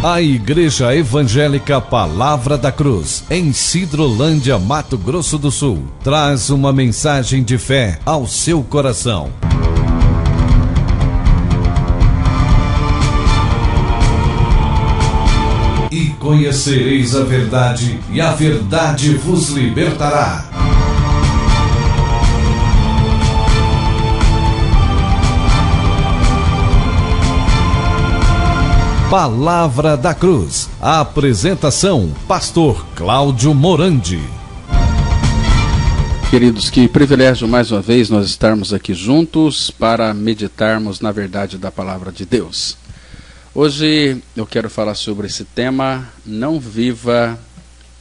A Igreja Evangélica Palavra da Cruz, em Sidrolândia, Mato Grosso do Sul, traz uma mensagem de fé ao seu coração. E conhecereis a verdade, e a verdade vos libertará. Palavra da Cruz. A apresentação, Pastor Cláudio Morandi. Queridos, que privilégio mais uma vez nós estarmos aqui juntos para meditarmos na verdade da Palavra de Deus. Hoje eu quero falar sobre esse tema: não viva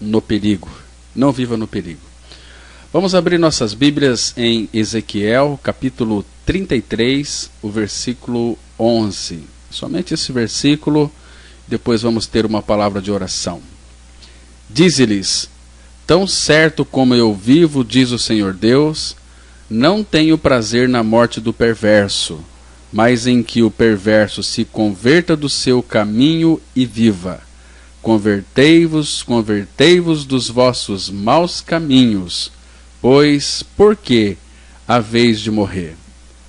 no perigo. Não viva no perigo. Vamos abrir nossas Bíblias em Ezequiel, capítulo 33, o versículo 11. Somente esse versículo, depois vamos ter uma palavra de oração. Dize-lhes: tão certo como eu vivo, diz o Senhor Deus, não tenho prazer na morte do perverso, mas em que o perverso se converta do seu caminho e viva. Convertei-vos dos vossos maus caminhos, pois por que haveis de morrer?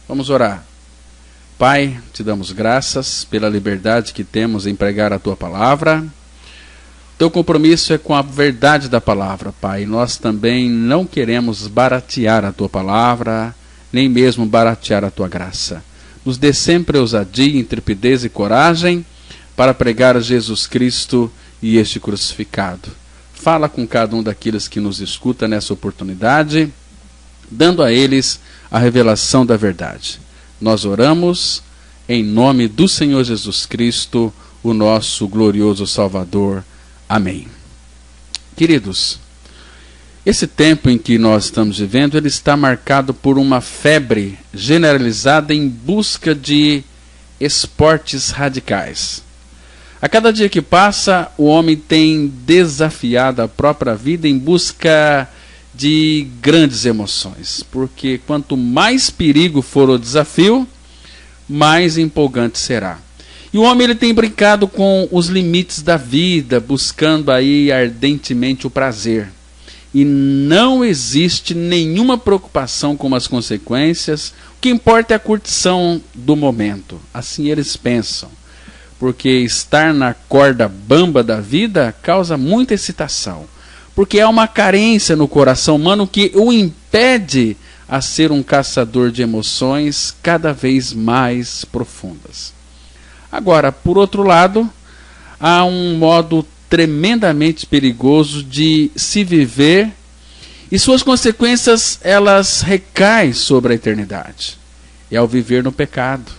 Vamos orar. Pai, te damos graças pela liberdade que temos em pregar a Tua Palavra. Teu compromisso é com a verdade da Palavra, Pai. Nós também não queremos baratear a Tua Palavra, nem mesmo baratear a Tua graça. Nos dê sempre ousadia, intrepidez e coragem para pregar a Jesus Cristo e este crucificado. Fala com cada um daqueles que nos escuta nessa oportunidade, dando a eles a revelação da verdade. Nós oramos em nome do Senhor Jesus Cristo, o nosso glorioso Salvador. Amém. Queridos, esse tempo em que nós estamos vivendo, ele está marcado por uma febre generalizada em busca de esportes radicais. A cada dia que passa, o homem tem desafiado a própria vida em busca de grandes emoções, porque quanto mais perigo for o desafio, mais empolgante será. E o homem ele tem brincado com os limites da vida, buscando aí ardentemente o prazer. E não existe nenhuma preocupação com as consequências, o que importa é a curtição do momento. Assim eles pensam, porque estar na corda bamba da vida causa muita excitação. Porque há uma carência no coração humano que o impede a ser um caçador de emoções cada vez mais profundas. Agora, por outro lado, há um modo tremendamente perigoso de se viver e suas consequências elas recaem sobre a eternidade. É ao viver no pecado.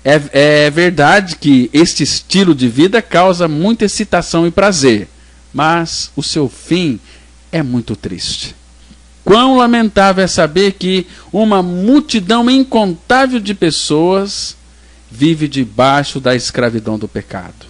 É verdade que este estilo de vida causa muita excitação e prazer, mas o seu fim é muito triste. Quão lamentável é saber que uma multidão incontável de pessoas vive debaixo da escravidão do pecado.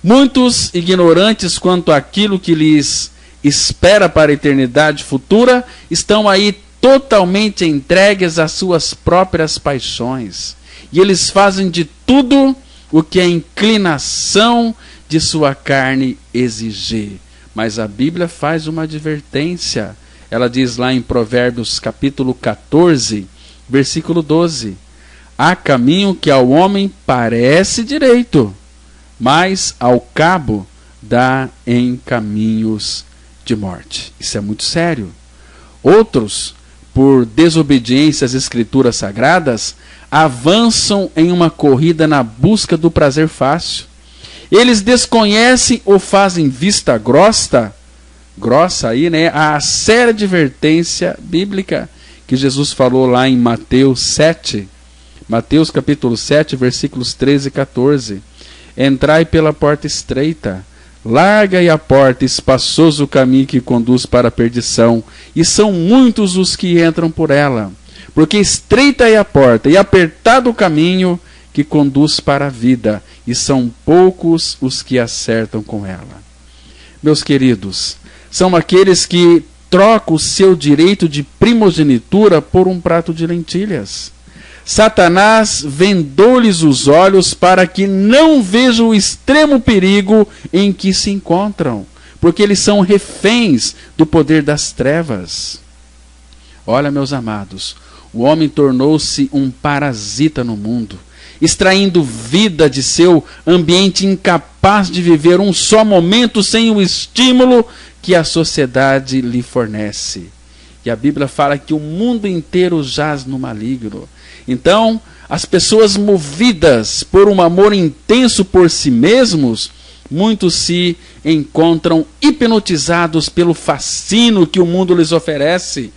Muitos, ignorantes quanto àquilo que lhes espera para a eternidade futura, estão aí totalmente entregues às suas próprias paixões. E eles fazem de tudo o que a inclinação de sua carne exigir. Mas a Bíblia faz uma advertência. Ela diz lá em Provérbios capítulo 14, versículo 12: há caminho que ao homem parece direito, mas ao cabo dá em caminhos de morte. Isso é muito sério. Outros, por desobediência às escrituras sagradas, avançam em uma corrida na busca do prazer fácil. Eles desconhecem ou fazem vista grossa aí, né, a séria advertência bíblica que Jesus falou lá em Mateus 7, Mateus capítulo 7, versículos 13 e 14. Entrai pela porta estreita, larga é a porta, espaçoso o caminho que conduz para a perdição, e são muitos os que entram por ela. Porque estreita é a porta e apertado o caminho que conduz para a vida, e são poucos os que acertam com ela. Meus queridos, são aqueles que trocam o seu direito de primogenitura por um prato de lentilhas. Satanás vendou-lhes os olhos para que não vejam o extremo perigo em que se encontram, porque eles são reféns do poder das trevas. Olha, meus amados, o homem tornou-se um parasita no mundo, extraindo vida de seu ambiente, incapaz de viver um só momento sem o estímulo que a sociedade lhe fornece. E a Bíblia fala que o mundo inteiro jaz no maligno. Então, as pessoas movidas por um amor intenso por si mesmos, muitos se encontram hipnotizados pelo fascínio que o mundo lhes oferece.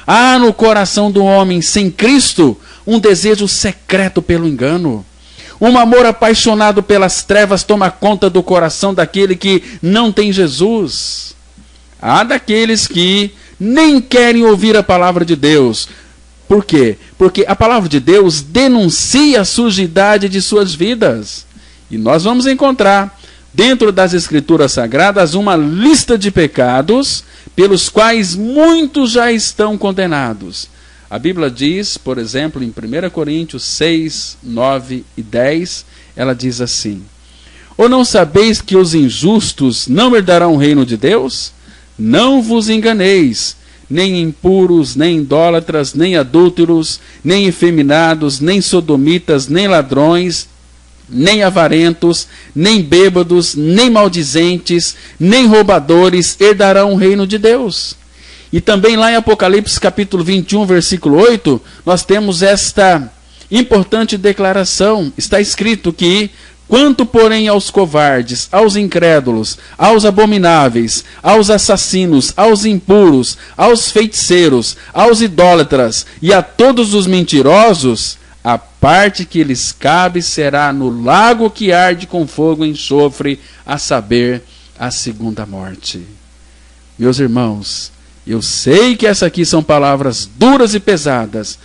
Há no coração do homem sem Cristo um desejo secreto pelo engano. Um amor apaixonado pelas trevas toma conta do coração daquele que não tem Jesus. Há daqueles que nem querem ouvir a palavra de Deus. Por quê? Porque a palavra de Deus denuncia a sujidade de suas vidas. E nós vamos encontrar dentro das Escrituras Sagradas uma lista de pecados pelos quais muitos já estão condenados. A Bíblia diz, por exemplo, em 1 Coríntios 6, 9 e 10, ela diz assim: ou não sabeis que os injustos não herdarão o reino de Deus? Não vos enganeis, nem impuros, nem idólatras, nem adúlteros, nem efeminados, nem sodomitas, nem ladrões, nem avarentos, nem bêbados, nem maldizentes, nem roubadores herdarão o reino de Deus. E também lá em Apocalipse capítulo 21, versículo 8, nós temos esta importante declaração. Está escrito que: quanto, porém, aos covardes, aos incrédulos, aos abomináveis, aos assassinos, aos impuros, aos feiticeiros, aos idólatras e a todos os mentirosos, a parte que lhes cabe será no lago que arde com fogo e enxofre, a saber, a segunda morte. Meus irmãos, eu sei que essas aqui são palavras duras e pesadas,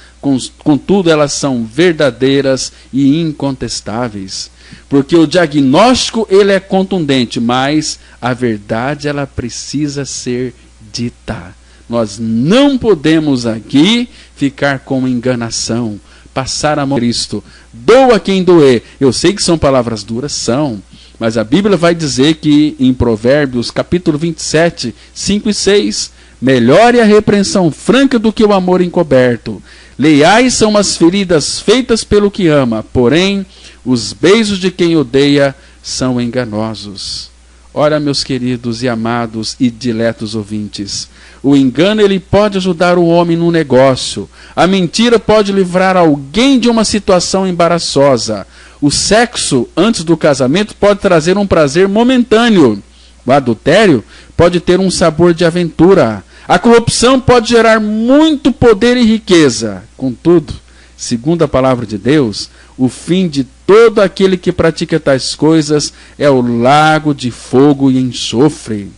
contudo elas são verdadeiras e incontestáveis. Porque o diagnóstico ele é contundente, mas a verdade ela precisa ser dita. Nós não podemos aqui ficar com enganação, passar a mão a Cristo. Doa quem doer. Eu sei que são palavras duras, são. Mas a Bíblia vai dizer que em Provérbios capítulo 27, 5 e 6, melhor é a repreensão franca do que o amor encoberto. Leais são as feridas feitas pelo que ama, porém os beijos de quem odeia são enganosos. Ora, meus queridos e amados e diletos ouvintes, o engano ele pode ajudar o homem no negócio. A mentira pode livrar alguém de uma situação embaraçosa. O sexo antes do casamento pode trazer um prazer momentâneo. O adultério pode ter um sabor de aventura. A corrupção pode gerar muito poder e riqueza. Contudo, segundo a palavra de Deus, o fim de todo aquele que pratica tais coisas é o lago de fogo e enxofre.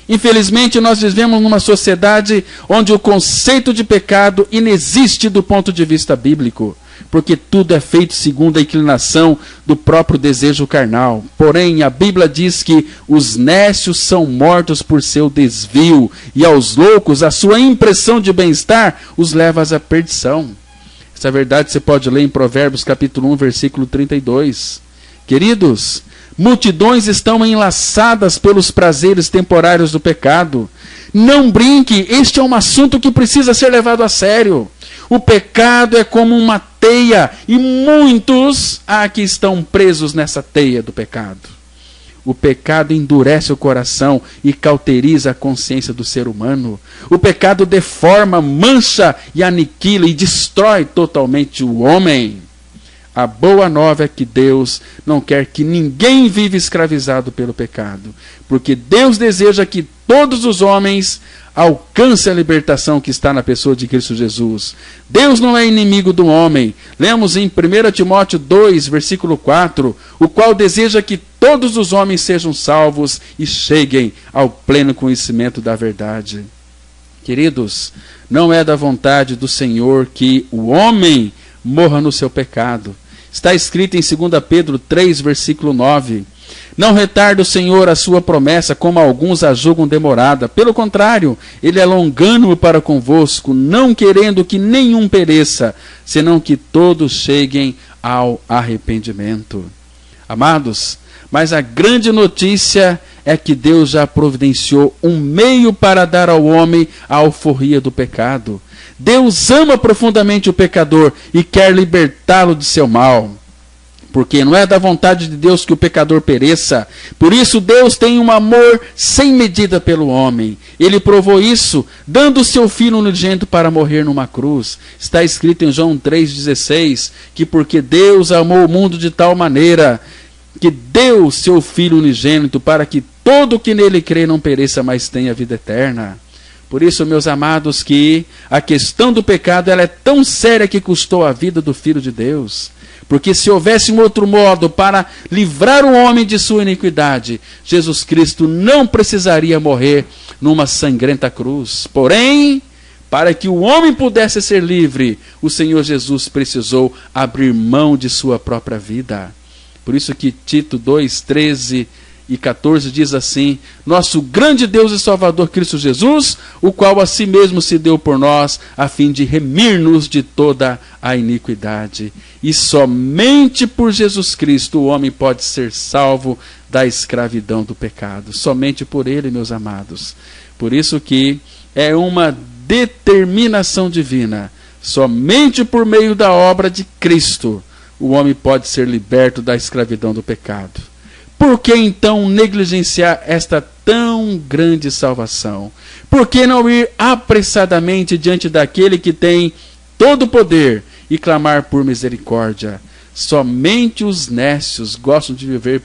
Infelizmente, nós vivemos numa sociedade onde o conceito de pecado inexiste do ponto de vista bíblico, porque tudo é feito segundo a inclinação do próprio desejo carnal. Porém, a Bíblia diz que os nécios são mortos por seu desvio, e aos loucos a sua impressão de bem-estar os leva à perdição. Essa verdade você pode ler em Provérbios capítulo 1, versículo 32. Queridos, multidões estão enlaçadas pelos prazeres temporários do pecado. Não brinque, este é um assunto que precisa ser levado a sério. O pecado é como uma teia, e muitos aqui estão presos nessa teia do pecado. O pecado endurece o coração e cauteriza a consciência do ser humano. O pecado deforma, mancha e aniquila e destrói totalmente o homem. A boa nova é que Deus não quer que ninguém viva escravizado pelo pecado, porque Deus deseja que todos os homens alcancem a libertação que está na pessoa de Cristo Jesus. Deus não é inimigo do homem. Lemos em 1 Timóteo 2, versículo 4, o qual deseja que todos os homens sejam salvos e cheguem ao pleno conhecimento da verdade. Queridos, não é da vontade do Senhor que o homem morra no seu pecado. Está escrito em 2 Pedro 3, versículo 9, Não retarda o Senhor a sua promessa, como alguns a julgam demorada. Pelo contrário, ele é longânimo para convosco, não querendo que nenhum pereça, senão que todos cheguem ao arrependimento. Amados, mas a grande notícia é que Deus já providenciou um meio para dar ao homem a alforria do pecado. Deus ama profundamente o pecador e quer libertá-lo de seu mal. Porque não é da vontade de Deus que o pecador pereça. Por isso Deus tem um amor sem medida pelo homem. Ele provou isso, dando o seu Filho unigênito para morrer numa cruz. Está escrito em João 3,16, que porque Deus amou o mundo de tal maneira, que deu seu Filho unigênito para que todo que nele crê não pereça, mas tenha vida eterna. Por isso, meus amados, que a questão do pecado ela é tão séria que custou a vida do Filho de Deus. Porque se houvesse um outro modo para livrar o homem de sua iniquidade, Jesus Cristo não precisaria morrer numa sangrenta cruz. Porém, para que o homem pudesse ser livre, o Senhor Jesus precisou abrir mão de sua própria vida. Por isso que Tito 2:13 e 14 diz assim: nosso grande Deus e Salvador Cristo Jesus, o qual a si mesmo se deu por nós, a fim de remir-nos de toda a iniquidade. E somente por Jesus Cristo o homem pode ser salvo da escravidão do pecado. Somente por ele, meus amados. Por isso que é uma determinação divina. Somente por meio da obra de Cristo o homem pode ser liberto da escravidão do pecado. Por que então negligenciar esta tão grande salvação? Por que não ir apressadamente diante daquele que tem todo o poder e clamar por misericórdia? Somente os nécios gostam de viver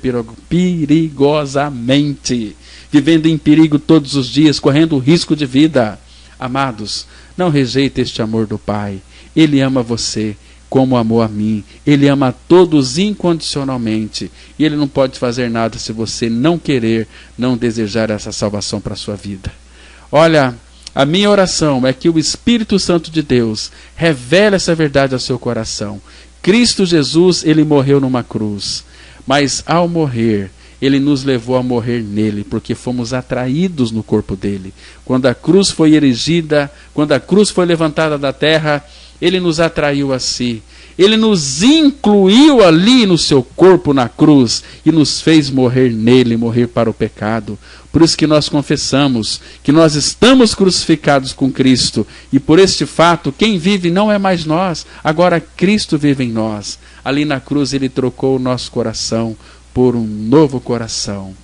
perigosamente, vivendo em perigo todos os dias, correndo risco de vida. Amados, não rejeite este amor do Pai. Ele ama você como amou a mim. Ele ama a todos incondicionalmente. E Ele não pode fazer nada se você não querer, não desejar essa salvação para a sua vida. Olha, a minha oração é que o Espírito Santo de Deus revele essa verdade ao seu coração. Cristo Jesus, Ele morreu numa cruz. Mas ao morrer, Ele nos levou a morrer nele, porque fomos atraídos no corpo dele. Quando a cruz foi erigida, quando a cruz foi levantada da terra, Ele nos atraiu a si. Ele nos incluiu ali no seu corpo na cruz e nos fez morrer nele, morrer para o pecado. Por isso que nós confessamos que nós estamos crucificados com Cristo. E por este fato, quem vive não é mais nós, agora Cristo vive em nós. Ali na cruz Ele trocou o nosso coração por um novo coração.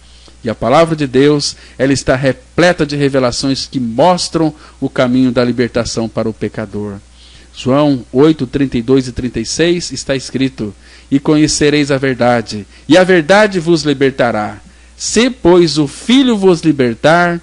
E a palavra de Deus, ela está repleta de revelações que mostram o caminho da libertação para o pecador. João 8, 32 e 36 está escrito: e conhecereis a verdade, e a verdade vos libertará. Se, pois, o Filho vos libertar,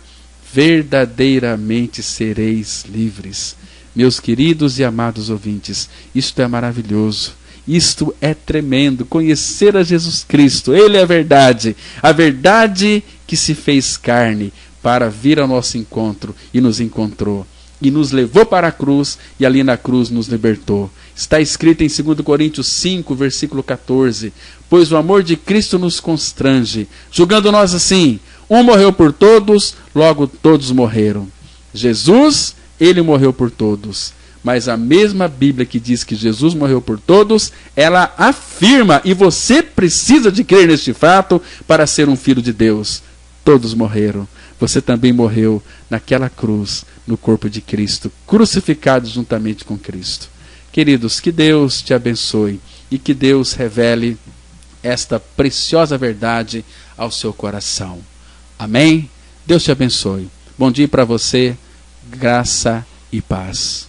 verdadeiramente sereis livres. Meus queridos e amados ouvintes, isto é maravilhoso. Isto é tremendo, conhecer a Jesus Cristo. Ele é a verdade que se fez carne para vir ao nosso encontro e nos encontrou. E nos levou para a cruz, e ali na cruz nos libertou. Está escrito em 2 Coríntios 5, versículo 14: pois o amor de Cristo nos constrange, julgando nós assim: um morreu por todos, logo todos morreram. Jesus, Ele morreu por todos. Mas a mesma Bíblia que diz que Jesus morreu por todos, ela afirma, e você precisa de crer neste fato para ser um filho de Deus: todos morreram. Você também morreu naquela cruz, no corpo de Cristo, crucificado juntamente com Cristo. Queridos, que Deus te abençoe e que Deus revele esta preciosa verdade ao seu coração. Amém? Deus te abençoe. Bom dia para você, graça e paz.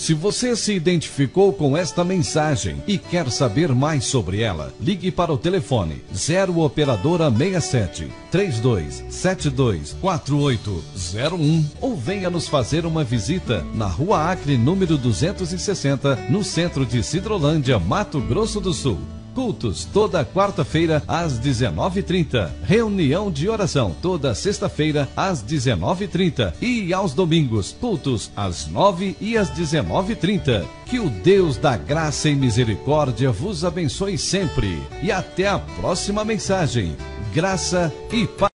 Se você se identificou com esta mensagem e quer saber mais sobre ela, ligue para o telefone 0 operadora 67 3272 4801 ou venha nos fazer uma visita na Rua Acre, número 260, no centro de Sidrolândia, Mato Grosso do Sul. Cultos toda quarta-feira às 19h30. Reunião de oração toda sexta-feira às 19h30. E aos domingos, cultos às 9h e às 19h30. Que o Deus da graça e misericórdia vos abençoe sempre. E até a próxima mensagem. Graça e paz.